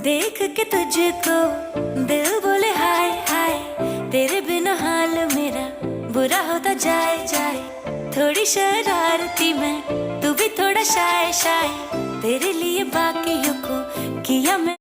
देख के तुझको दिल बोले हाय हाय, तेरे बिना हाल मेरा बुरा होता जाए जाए। थोड़ी शरारती मैं, तू भी थोड़ा शाय शाय, तेरे लिए बाकियों को किया मैं